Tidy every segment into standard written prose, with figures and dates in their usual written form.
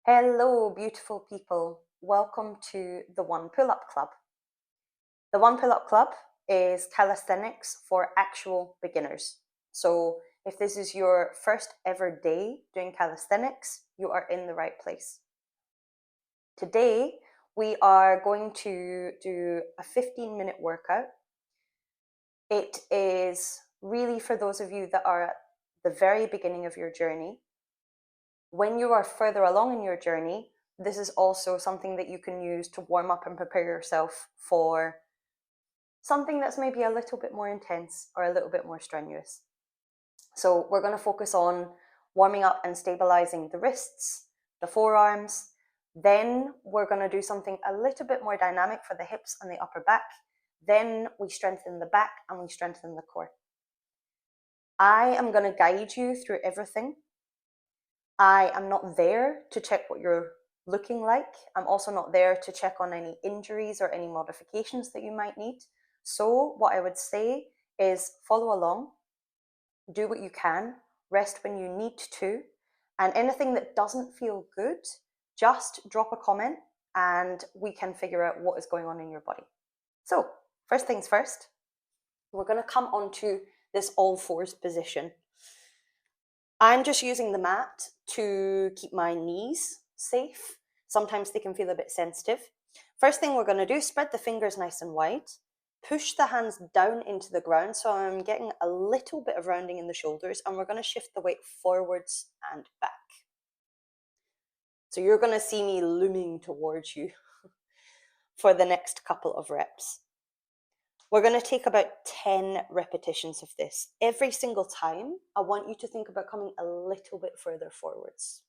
Hello, beautiful people. Welcome to the One Pull-Up Club. The One Pull-Up Club is calisthenics for actual beginners. So if this is your first ever day doing calisthenics, you are in the right place. Today, we are going to do a 15-minute workout. It is really for those of you that are at the very beginning of your journey. When you are further along in your journey, this is also something that you can use to warm up and prepare yourself for something that's maybe a little bit more intense or a little bit more strenuous. So we're going to focus on warming up and stabilizing the wrists, the forearms. Then we're going to do something a little bit more dynamic for the hips and the upper back. Then we strengthen the back and we strengthen the core. I am going to guide you through everything. I am not there to check what you're looking like. I'm also not there to check on any injuries or any modifications that you might need. So what I would say is follow along, do what you can, rest when you need to, and anything that doesn't feel good, just drop a comment and we can figure out what is going on in your body. So first things first, we're going to come onto this all fours position. I'm just using the mat to keep my knees safe. Sometimes they can feel a bit sensitive. First thing we're going to do, spread the fingers nice and wide. Push the hands down into the ground, so I'm getting a little bit of rounding in the shoulders, and we're going to shift the weight forwards and back. So you're going to see me looming towards you for the next couple of reps. We're going to take about 10 repetitions of this. Every single time, I want you to think about coming a little bit further forwards.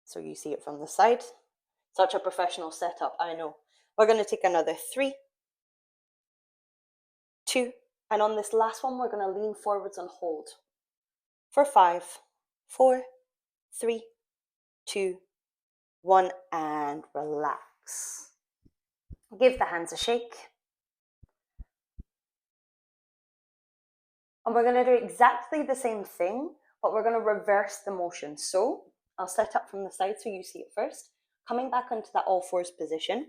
So you see it from the side. Such a professional setup, I know. We're going to take another 3, 2, and on this last one, we're going to lean forwards and hold for 5, 4, 3, 2, 1, and relax. Give the hands a shake. And we're going to do exactly the same thing, but we're going to reverse the motion. So I'll set up from the side so you see it first. Coming back onto that all fours position,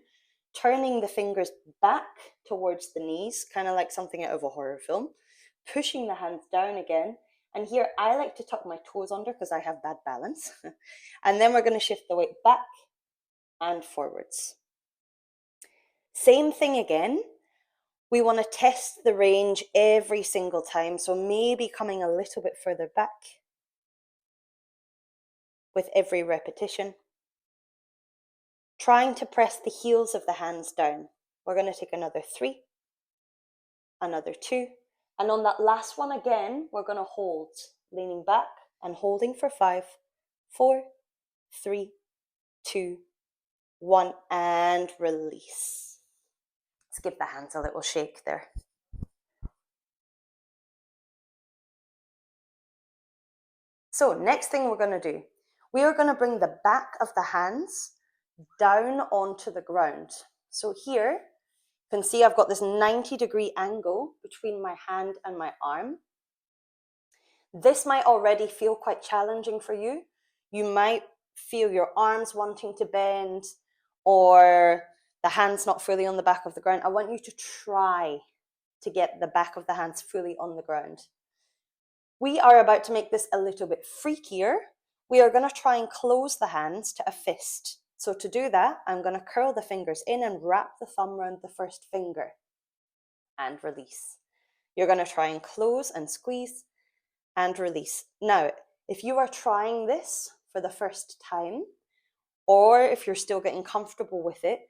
turning the fingers back towards the knees, kind of like something out of a horror film, pushing the hands down again. And here I like to tuck my toes under because I have bad balance. And then we're going to shift the weight back and forwards. Same thing again. We want to test the range every single time, so maybe coming a little bit further back with every repetition. Trying to press the heels of the hands down. We're going to take another 3, another 2, and on that last one again, we're going to hold, leaning back and holding for 5, 4, 3, 2, 1, and release. Let's give the hands a little shake there. So next thing we're going to do, we are going to bring the back of the hands down onto the ground. So here, you can see I've got this 90-degree angle between my hand and my arm. This might already feel quite challenging for you. You might feel your arms wanting to bend or the hands not fully on the back of the ground. I want you to try to get the back of the hands fully on the ground. We are about to make this a little bit freakier. We are going to try and close the hands to a fist. So to do that, I'm going to curl the fingers in and wrap the thumb around the first finger and release. You're going to try and close and squeeze and release. Now, if you are trying this for the first time, or if you're still getting comfortable with it,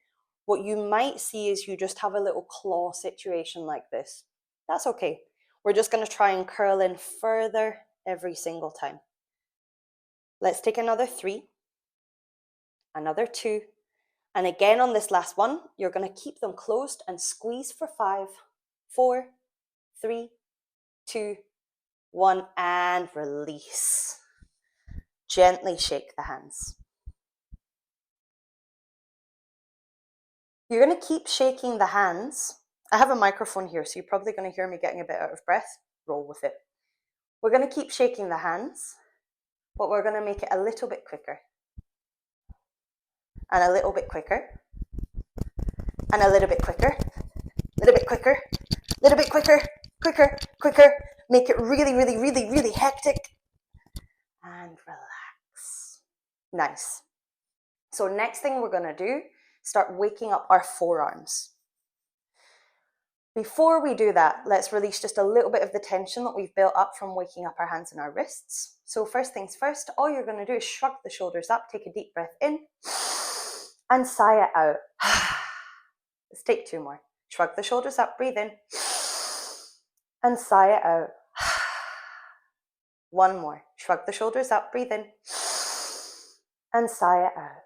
what you might see is you just have a little claw situation like this. That's okay. We're just going to try and curl in further every single time. Let's take another 3, another 2, and again on this last one, you're going to keep them closed and squeeze for 5, 4, 3, 2, 1, and release. Gently shake the hands. You're going to keep shaking the hands. I have a microphone here, so you're probably going to hear me getting a bit out of breath. Roll with it. We're going to keep shaking the hands but we're going to make it a little bit quicker. And a little bit quicker. And a little bit quicker. A little bit quicker. A little bit quicker. Quicker, quicker. Make it really, really, really, really hectic. And relax. Nice. So next thing we're going to do, start waking up our forearms. Before we do that, let's release just a little bit of the tension that we've built up from waking up our hands and our wrists. So first things first, all you're going to do is shrug the shoulders up, take a deep breath in, and sigh it out. Let's take two more. Shrug the shoulders up, breathe in, and sigh it out. One more. Shrug the shoulders up, breathe in, and sigh it out.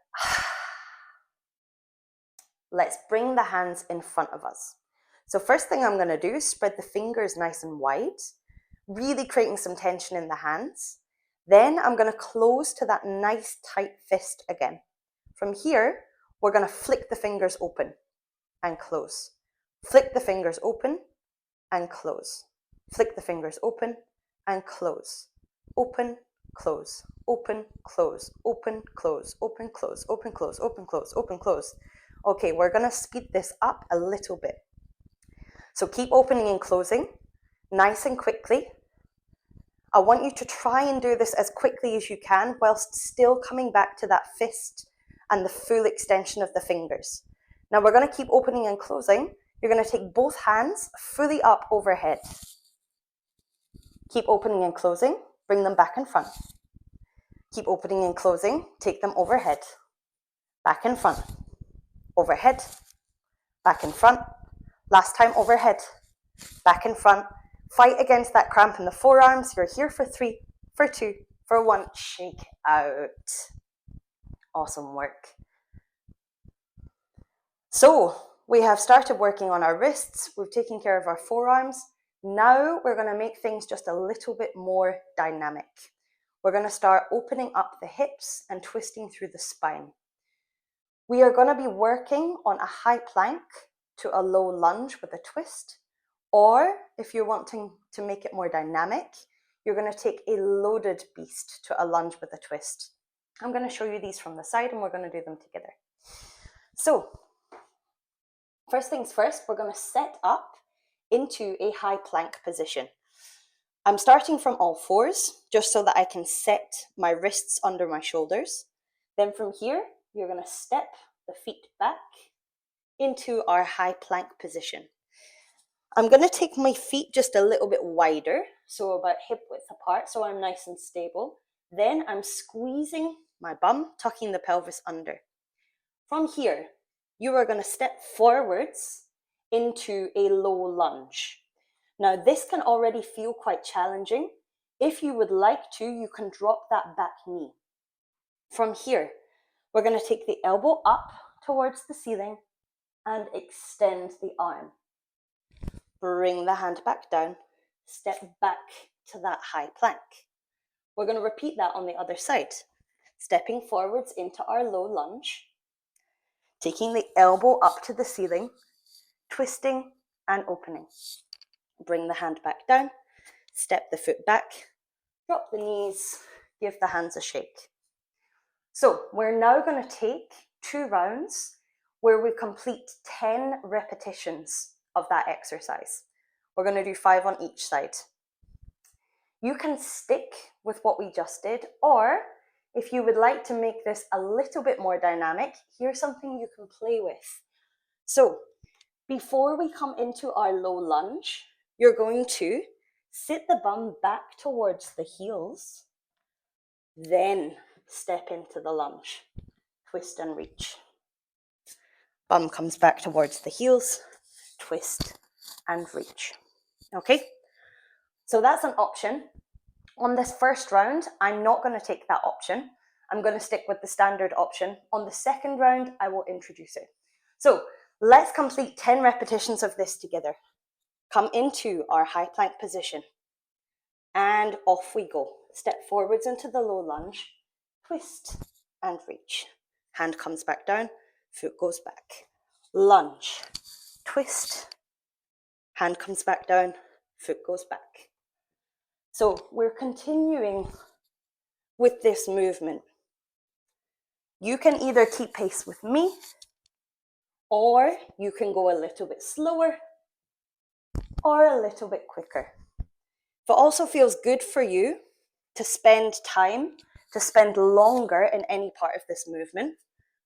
Let's bring the hands in front of us. So first thing I'm going to do is spread the fingers nice and wide, really creating some tension in the hands. Then I'm going to close to that nice tight fist again. From here, we're going to flick the fingers open and close. Flick the fingers open and close. Flick the fingers open and close. Open, close, open, close, open, close, open, close, open, close, open, close, open, close. Okay, we're going to speed this up a little bit. So keep opening and closing, nice and quickly. I want you to try and do this as quickly as you can whilst still coming back to that fist and the full extension of the fingers. Now we're going to keep opening and closing. You're going to take both hands fully up overhead. Keep opening and closing, bring them back in front. Keep opening and closing, take them overhead. Back in front, overhead, back in front. Last time overhead, back in front. Fight against that cramp in the forearms. You're here for 3, for 2, for 1. Shake out. Awesome work. So we have started working on our wrists. We've taken care of our forearms. Now we're going to make things just a little bit more dynamic. We're going to start opening up the hips and twisting through the spine. We are going to be working on a high plank to a low lunge with a twist, or if you're wanting to make it more dynamic, you're going to take a loaded beast to a lunge with a twist. I'm going to show you these from the side and we're going to do them together. So, first things first, we're going to set up into a high plank position. I'm starting from all fours just so that I can set my wrists under my shoulders. Then from here, you're going to step the feet back into our high plank position. I'm going to take my feet just a little bit wider, so about hip width apart, so I'm nice and stable. Then I'm squeezing my bum, tucking the pelvis under. From here, you are going to step forwards into a low lunge. Now, this can already feel quite challenging. If you would like to, you can drop that back knee. From here, we're going to take the elbow up towards the ceiling and extend the arm. Bring the hand back down, step back to that high plank. We're going to repeat that on the other side. Stepping forwards into our low lunge, taking the elbow up to the ceiling, twisting and opening. Bring the hand back down, step the foot back, drop the knees, give the hands a shake. So we're now going to take 2 rounds where we complete 10 repetitions of that exercise. We're going to do 5 on each side. You can stick with what we just did, or if you would like to make this a little bit more dynamic, here's something you can play with. So before we come into our low lunge, you're going to sit the bum back towards the heels, then step into the lunge, twist and reach. Bum comes back towards the heels, twist and reach. Okay, so that's an option. On this first round, I'm not going to take that option. I'm going to stick with the standard option. On the second round, I will introduce it. So let's complete 10 repetitions of this together. Come into our high plank position and off we go. Step forwards into the low lunge, twist and reach. Hand comes back down, foot goes back. Lunge, twist, hand comes back down, foot goes back. So we're continuing with this movement. You can either keep pace with me, or you can go a little bit slower or a little bit quicker. If it also feels good for you to spend time, to spend longer in any part of this movement,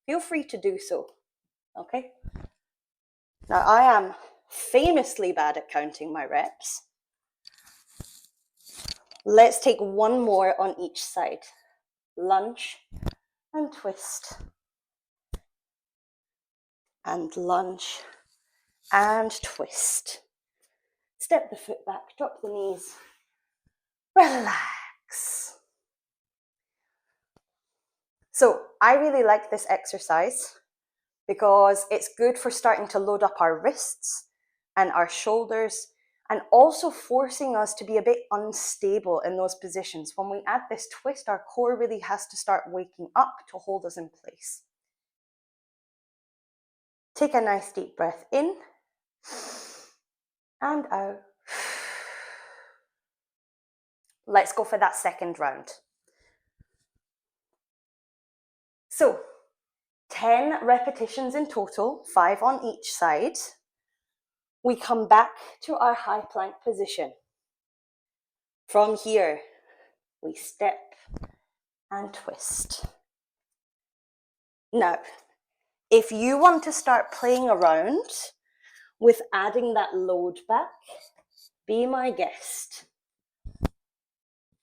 feel free to do so, okay? Now, I am famously bad at counting my reps. Let's take one more on each side. Lunge and twist. And lunge and twist. Step the foot back, drop the knees. Relax. So I really like this exercise because it's good for starting to load up our wrists and our shoulders, and also forcing us to be a bit unstable in those positions. When we add this twist, our core really has to start waking up to hold us in place. Take a nice deep breath in and out. Let's go for that second round. So 10 repetitions in total, 5 on each side. We come back to our high plank position. From here, we step and twist. Now, if you want to start playing around with adding that load back, be my guest.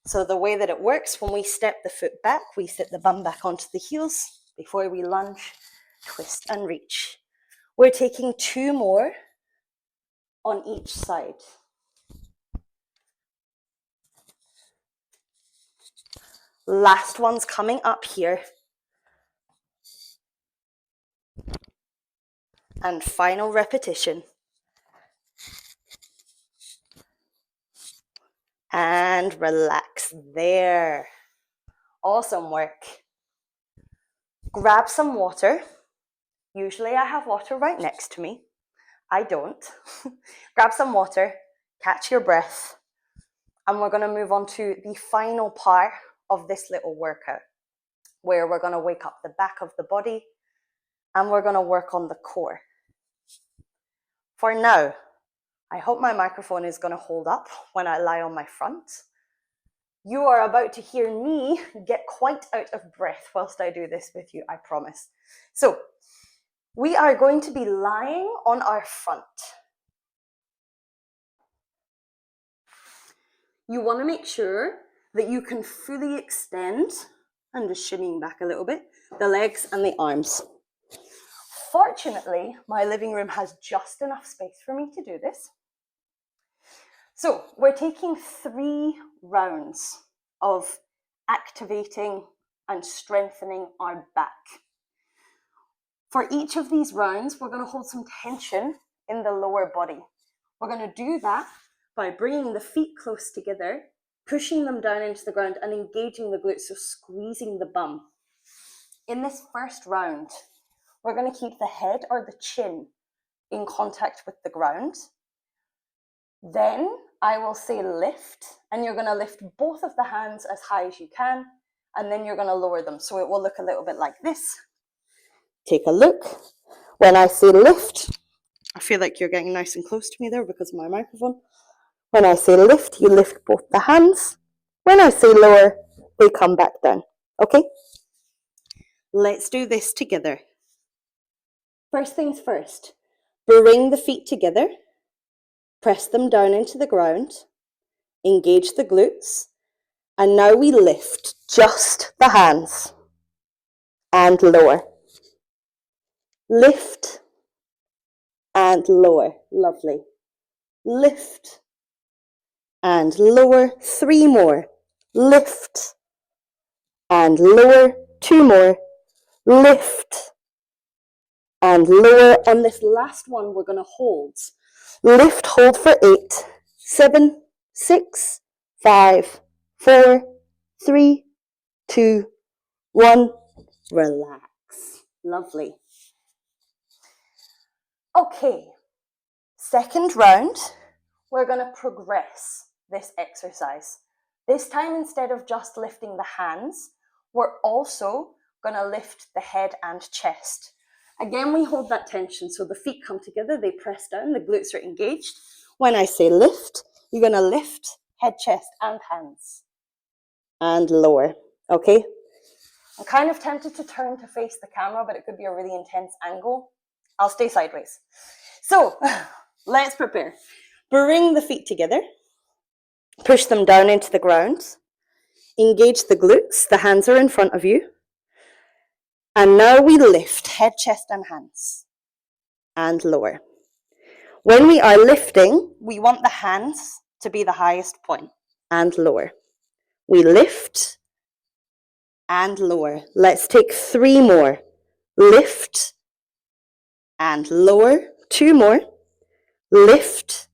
So the way that it works, when we step the foot back, we sit the bum back onto the heels before we lunge, twist and reach. We're taking 2 more on each side. Last one's coming up here. And final repetition. And relax there. Awesome work. Grab some water. Usually I have water right next to me. I don't. Grab some water, catch your breath, and we're going to move on to the final part of this little workout, where we're going to wake up the back of the body and we're going to work on the core. For now, I hope my microphone is going to hold up when I lie on my front. You are about to hear me get quite out of breath whilst I do this with you, I promise. So, we are going to be lying on our front. You want to make sure that you can fully extend, and just shimmying back a little bit, the legs and the arms. Fortunately, my living room has just enough space for me to do this. So we're taking 3 rounds of activating and strengthening our back. For each of these rounds, we're going to hold some tension in the lower body. We're going to do that by bringing the feet close together, pushing them down into the ground and engaging the glutes, so squeezing the bum. In this first round, we're going to keep the head or the chin in contact with the ground. Then I will say lift, and you're going to lift both of the hands as high as you can, and then you're going to lower them. So it will look a little bit like this. Take a look. When I say lift, I feel like you're getting nice and close to me there because of my microphone. When I say lift, you lift both the hands. When I say lower, they come back down. Okay? Let's do this together. First things first, bring the feet together, press them down into the ground, engage the glutes, and now we lift just the hands and lower. Lift and lower. Lovely. Lift and lower. 3 more. Lift and lower. 2 more. Lift and lower. On this last one, we're going to hold. Lift, hold for 8, 7, 6, 5, 4, 3, 2, 1. Relax. Lovely. Okay, second round, we're going to progress this exercise. This time, instead of just lifting the hands, we're also going to lift the head and chest. Again, we hold that tension. So the feet come together, they press down, the glutes are engaged. When I say lift, you're going to lift head, chest, and hands. And lower, okay? I'm kind of tempted to turn to face the camera, but it could be a really intense angle. I'll stay sideways. So let's prepare. Bring the feet together. Push them down into the ground. Engage the glutes. The hands are in front of you. And now we lift head, chest, and hands. And lower. When we are lifting, we want the hands to be the highest point. And lower. We lift and lower. Let's take 3 more. Lift and lower. 2 more. Lift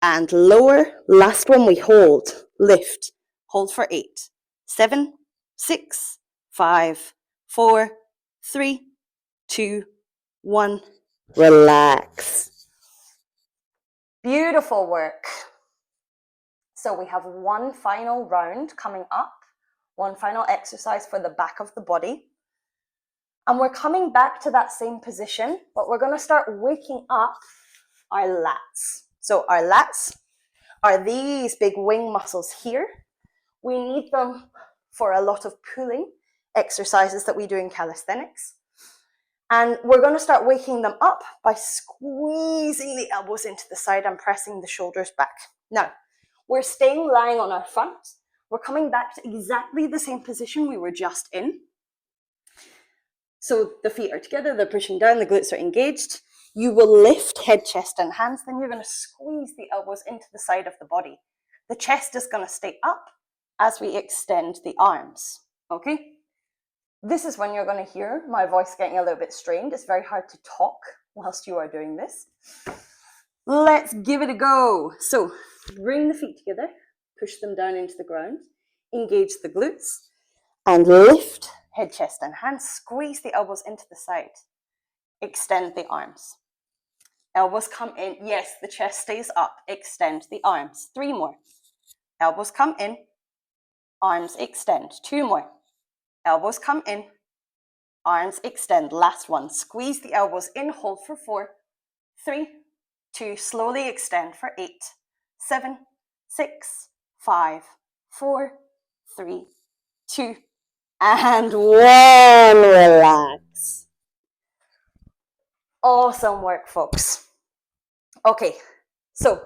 and lower. Last one we hold. Lift. Hold for 8. 7, 6, 5, 4, 3, 2, 1. Relax. Beautiful work. So we have one final round coming up, one final exercise for the back of the body. And we're coming back to that same position, but we're going to start waking up our lats. So our lats are these big wing muscles here. We need them for a lot of pulling exercises that we do in calisthenics. And we're going to start waking them up by squeezing the elbows into the side and pressing the shoulders back. Now, we're staying lying on our front. We're coming back to exactly the same position we were just in. So the feet are together, they're pushing down, the glutes are engaged. You will lift head, chest, and hands. Then you're going to squeeze the elbows into the side of the body. The chest is going to stay up as we extend the arms, okay? This is when you're going to hear my voice getting a little bit strained. It's very hard to talk whilst you are doing this. Let's give it a go. So bring the feet together, push them down into the ground, engage the glutes, and lift head, chest, and hands. Squeeze the elbows into the side. Extend the arms. Elbows come in. Yes, the chest stays up. Extend the arms. 3 more. Elbows come in. Arms extend. 2 more. Elbows come in. Arms extend. Last one. Squeeze the elbows in. Hold for 4, 3, 2. Slowly extend for 8, 7, 6, 5, 4, 3, 2, and 1. Relax. Awesome work, folks. Okay, so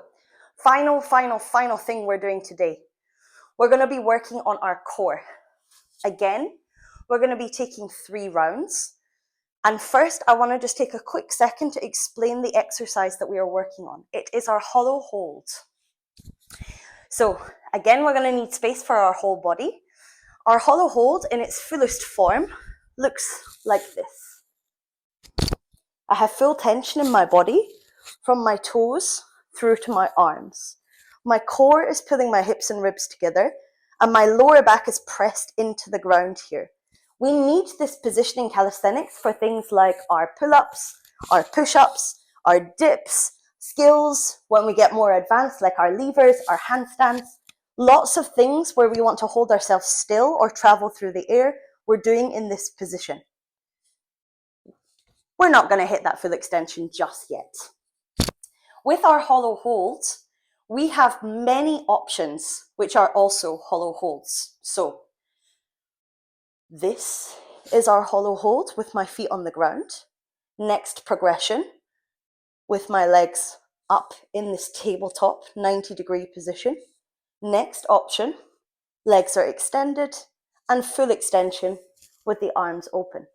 final thing we're doing today. We're going to be working on our core. Again, we're going to be taking 3 rounds. And first, I want to just take a quick second to explain the exercise that we are working on. It is our hollow hold. So again, we're going to need space for our whole body. Our hollow hold in its fullest form looks like this. I have full tension in my body from my toes through to my arms. My core is pulling my hips and ribs together, and my lower back is pressed into the ground here. We need this position in calisthenics for things like our pull-ups, our push-ups, our dips, skills when we get more advanced, like our levers, our handstands. Lots of things where we want to hold ourselves still or travel through the air, we're doing in this position. We're not going to hit that full extension just yet. With our hollow holds, we have many options which are also hollow holds. So this is our hollow hold with my feet on the ground. Next progression with my legs up in this tabletop 90-degree position. Next option, legs are extended and full extension with the arms open.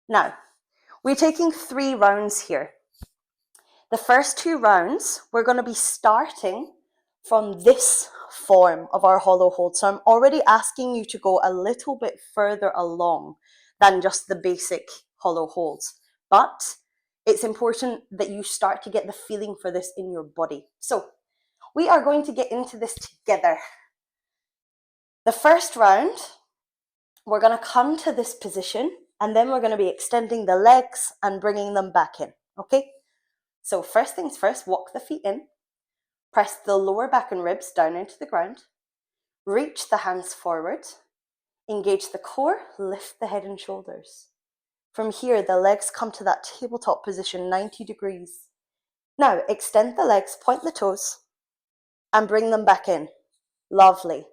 Now, we're taking 3 rounds here. The first 2 rounds, we're going to be starting from this form of our hollow hold. So I'm already asking you to go a little bit further along than just the basic hollow holds. But it's important that you start to get the feeling for this in your body. So we are going to get into this together. The first round, we're going to come to this position, and then we're going to be extending the legs and bringing them back in, okay? So first things first, walk the feet in, press the lower back and ribs down into the ground, Reach the hands forward, engage the core, lift the head and shoulders. From here, the legs come to that tabletop position, 90 degrees. Now, extend the legs, point the toes, and bring them back in. Lovely.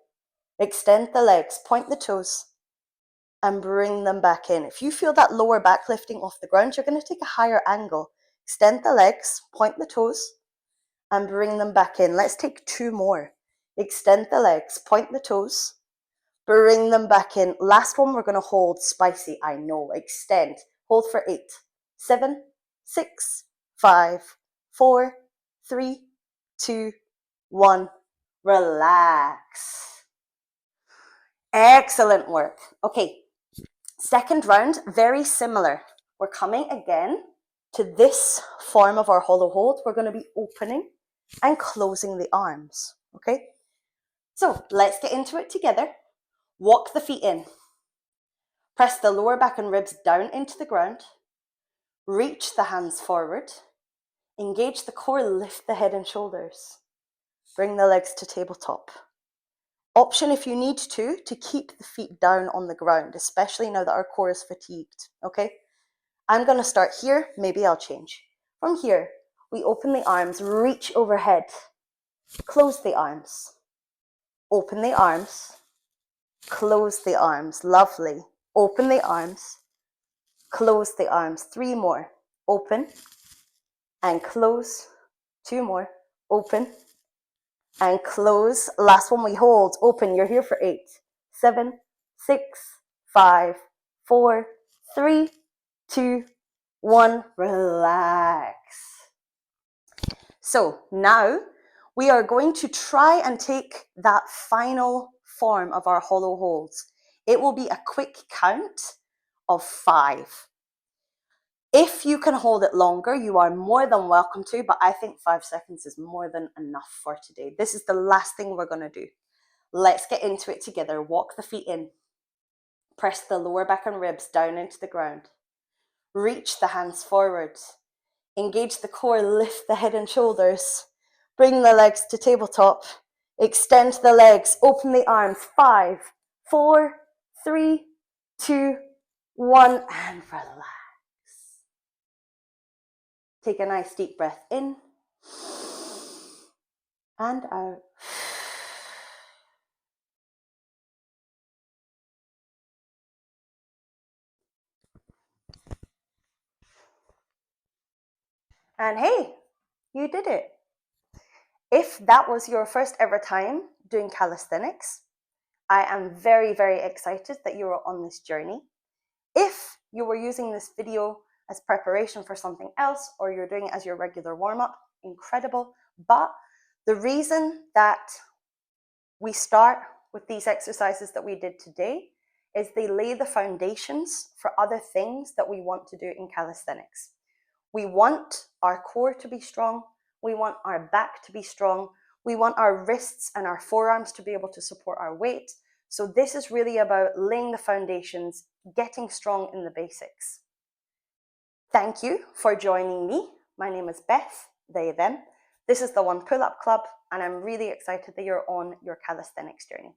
Extend the legs, point the toes, and bring them back in. If you feel that lower back lifting off the ground, you're going to take a higher angle. Extend the legs, point the toes, and bring them back in. Let's take 2 more. Extend the legs, point the toes, bring them back in. Last one, we're going to hold. Spicy, I know. Extend. Hold for 8, 7, 6, 5, 4, 3, 2, 1. Relax. Excellent work. Okay, second round, very similar. We're coming again to this form of our hollow hold. We're going to be opening and closing the arms, okay? So let's get into it together. Walk the feet in. Press the lower back and ribs down into the ground. Reach the hands forward. Engage the core, lift the head and shoulders. Bring the legs to tabletop. Option if you need to keep the feet down on the ground, especially now that our core is fatigued, okay? I'm going to start here, maybe I'll change. From here, we open the arms, reach overhead, close the arms, open the arms, close the arms, lovely. Open the arms, close the arms, 3 more, open and close, 2 more, open and close. Last one we hold, open, you're here for 8, 7, 6, 5, 4, 3, 2, 1, relax. So now we are going to try and take that final form of our hollow holds. It will be a quick count of 5. If you can hold it longer, you are more than welcome to, but I think 5 seconds is more than enough for today. This is the last thing we're going to do. Let's get into it together. Walk the feet in. Press the lower back and ribs down into the ground. Reach the hands forward. Engage the core, lift the head and shoulders. Bring the legs to tabletop. Extend the legs, open the arms. 5, 4, 3, 2, 1, and relax. Take a nice deep breath in and out. And hey, you did it. If that was your first ever time doing calisthenics, I am very, very excited that you are on this journey. If you were using this video as preparation for something else, or you're doing it as your regular warm-up, incredible. But the reason that we start with these exercises that we did today is they lay the foundations for other things that we want to do in calisthenics. We want our core to be strong. We want our back to be strong. We want our wrists and our forearms to be able to support our weight. So this is really about laying the foundations, getting strong in the basics. Thank you for joining me. My name is Beth, they, them. This is the One Pull-Up Club, and I'm really excited that you're on your calisthenics journey.